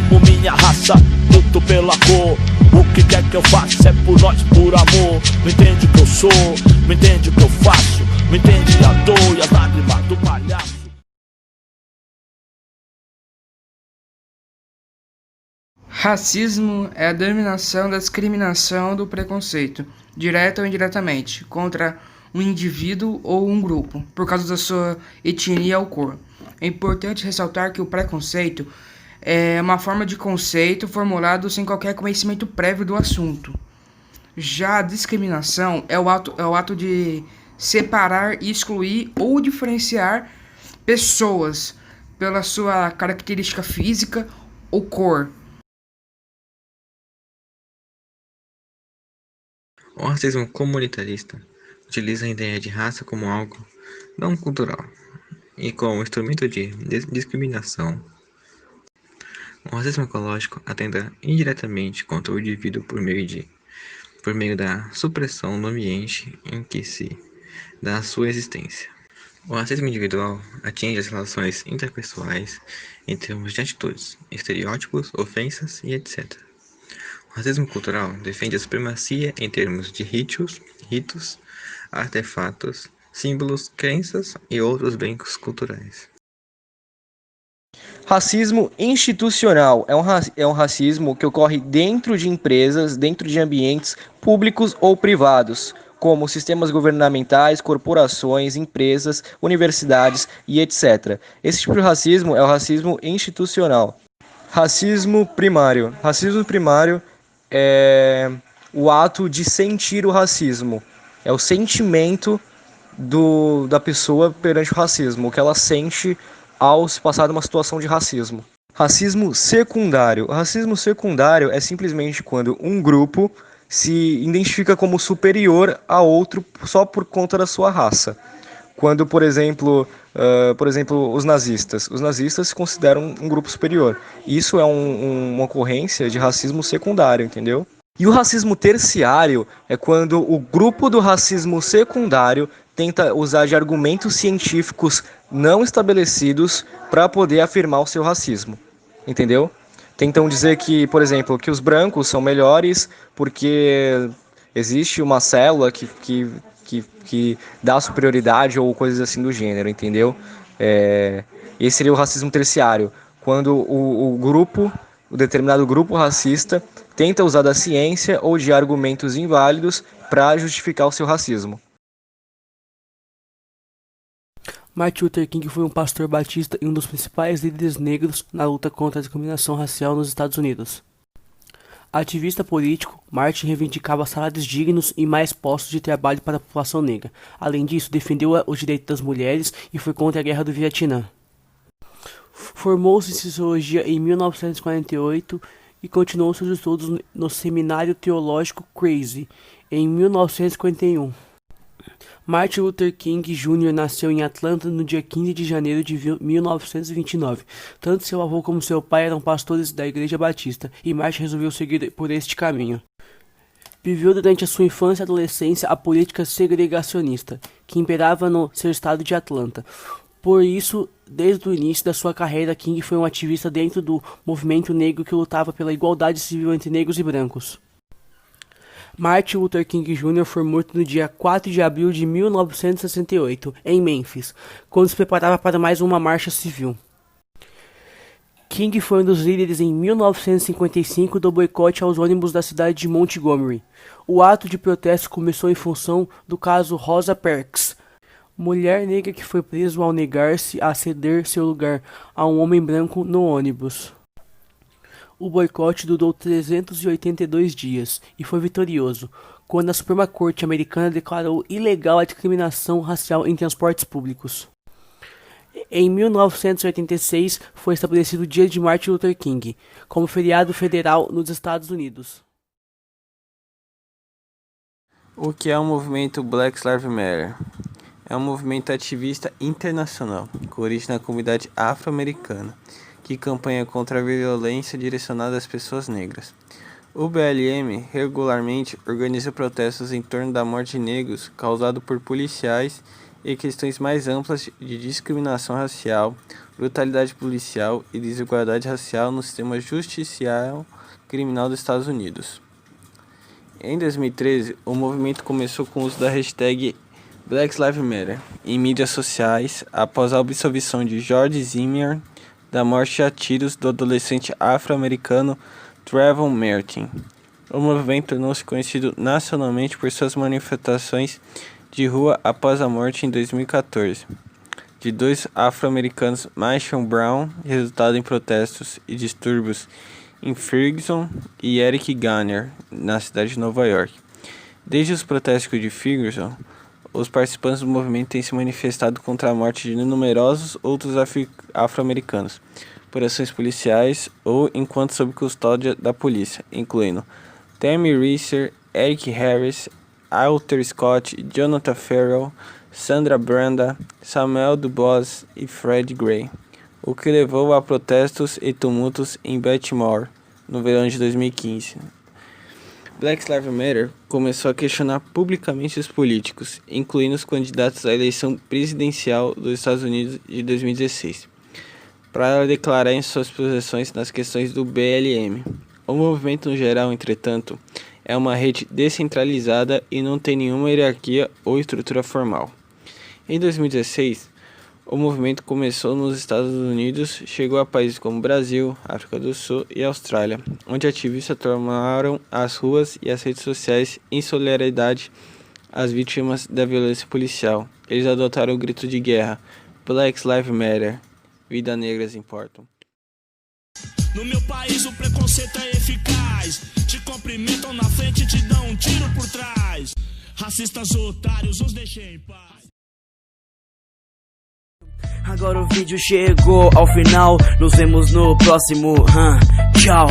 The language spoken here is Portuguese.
amo minha raça, luto pela cor. O que quer que eu faça é por nós, por amor. Me entende o que eu sou, me entende o que eu faço, me entende a dor e as lágrimas do palhaço. Racismo é a denominação da discriminação do preconceito, direta ou indiretamente, contra um indivíduo ou um grupo, por causa da sua etnia ou cor. É importante ressaltar que o preconceito é uma forma de conceito formulado sem qualquer conhecimento prévio do assunto. Já a discriminação é o ato de separar, excluir ou diferenciar pessoas pela sua característica física ou cor. O racismo comunitarista utiliza a ideia de raça como algo não cultural e como instrumento de discriminação. O racismo ecológico atenta indiretamente contra o indivíduo por meio da supressão do ambiente em que se dá a sua existência. O racismo individual atinge as relações interpessoais em termos de atitudes, estereótipos, ofensas e etc. O racismo cultural defende a supremacia em termos de ritos, artefatos, símbolos, crenças e outros bens culturais. Racismo institucional é um racismo que ocorre dentro de empresas, dentro de ambientes públicos ou privados, como sistemas governamentais, corporações, empresas, universidades e etc. Esse tipo de racismo é o racismo institucional. Racismo primário. Racismo primário é o ato de sentir o racismo. É o sentimento da pessoa perante o racismo, o que ela sente ao se passar de uma situação de racismo. Racismo secundário. O racismo secundário é simplesmente quando um grupo se identifica como superior a outro só por conta da sua raça. Quando, por exemplo, os nazistas. Os nazistas se consideram um grupo superior. Isso é uma ocorrência de racismo secundário, entendeu? E o racismo terciário é quando o grupo do racismo secundário tenta usar de argumentos científicos não estabelecidos para poder afirmar o seu racismo, entendeu? Tentam dizer que, por exemplo, que os brancos são melhores porque existe uma célula que dá superioridade ou coisas assim do gênero, entendeu? Esse seria o racismo terciário, quando o determinado grupo racista tenta usar da ciência ou de argumentos inválidos para justificar o seu racismo. Martin Luther King foi um pastor batista e um dos principais líderes negros na luta contra a discriminação racial nos Estados Unidos. Ativista político, Martin reivindicava salários dignos e mais postos de trabalho para a população negra. Além disso, defendeu os direitos das mulheres e foi contra a Guerra do Vietnã. Formou-se em Sociologia em 1948 e continuou seus estudos no Seminário Teológico Crazy em 1951. Martin Luther King Jr. nasceu em Atlanta no dia 15 de janeiro de 1929. Tanto seu avô como seu pai eram pastores da Igreja Batista, e Martin resolveu seguir por este caminho. Viveu durante a sua infância e adolescência a política segregacionista, que imperava no seu estado de Atlanta. Por isso, desde o início da sua carreira, King foi um ativista dentro do movimento negro que lutava pela igualdade civil entre negros e brancos. Martin Luther King Jr. foi morto no dia 4 de abril de 1968, em Memphis, quando se preparava para mais uma marcha civil. King foi um dos líderes em 1955 do boicote aos ônibus da cidade de Montgomery. O ato de protesto começou em função do caso Rosa Parks, mulher negra que foi presa ao negar-se a ceder seu lugar a um homem branco no ônibus. O boicote durou 382 dias e foi vitorioso, quando a Suprema Corte americana declarou ilegal a discriminação racial em transportes públicos. Em 1986, foi estabelecido o Dia de Martin Luther King como feriado federal nos Estados Unidos. O que é o movimento Black Lives Matter? É um movimento ativista internacional, com origem na comunidade afro-americana, que campanha contra a violência direcionada às pessoas negras. O BLM regularmente organiza protestos em torno da morte de negros causado por policiais e questões mais amplas de discriminação racial, brutalidade policial e desigualdade racial no sistema judicial criminal dos Estados Unidos. Em 2013, o movimento começou com o uso da hashtag Black Lives Matter em mídias sociais após a absolvição de George Zimmerman da morte a tiros do adolescente afro-americano Trayvon Martin. O movimento tornou-se conhecido nacionalmente por suas manifestações de rua após a morte em 2014 de dois afro-americanos, Michael Brown, resultado em protestos e distúrbios em Ferguson, e Eric Garner, na cidade de Nova York. Desde os protestos de Ferguson, os participantes do movimento têm se manifestado contra a morte de numerosos outros afro-americanos por ações policiais ou enquanto sob custódia da polícia, incluindo Tammy Reeser, Eric Harris, Alter Scott, Jonathan Farrell, Sandra Branda, Samuel Dubois e Fred Gray, o que levou a protestos e tumultos em Baltimore no verão de 2015. Black Lives Matter começou a questionar publicamente os políticos, incluindo os candidatos à eleição presidencial dos Estados Unidos de 2016, para declarar em suas posições nas questões do BLM. O movimento no geral, entretanto, é uma rede descentralizada e não tem nenhuma hierarquia ou estrutura formal. Em 2016, o movimento começou nos Estados Unidos, chegou a países como Brasil, África do Sul e Austrália, onde ativistas tomaram as ruas e as redes sociais em solidariedade às vítimas da violência policial. Eles adotaram o grito de guerra: Black Lives Matter, vidas negras importam. No meu país o preconceito é eficaz. Te cumprimentam na frente e te dão um tiro por trás. Racistas otários, os deixei em paz. Agora o vídeo chegou ao final. Nos vemos no próximo. Tchau.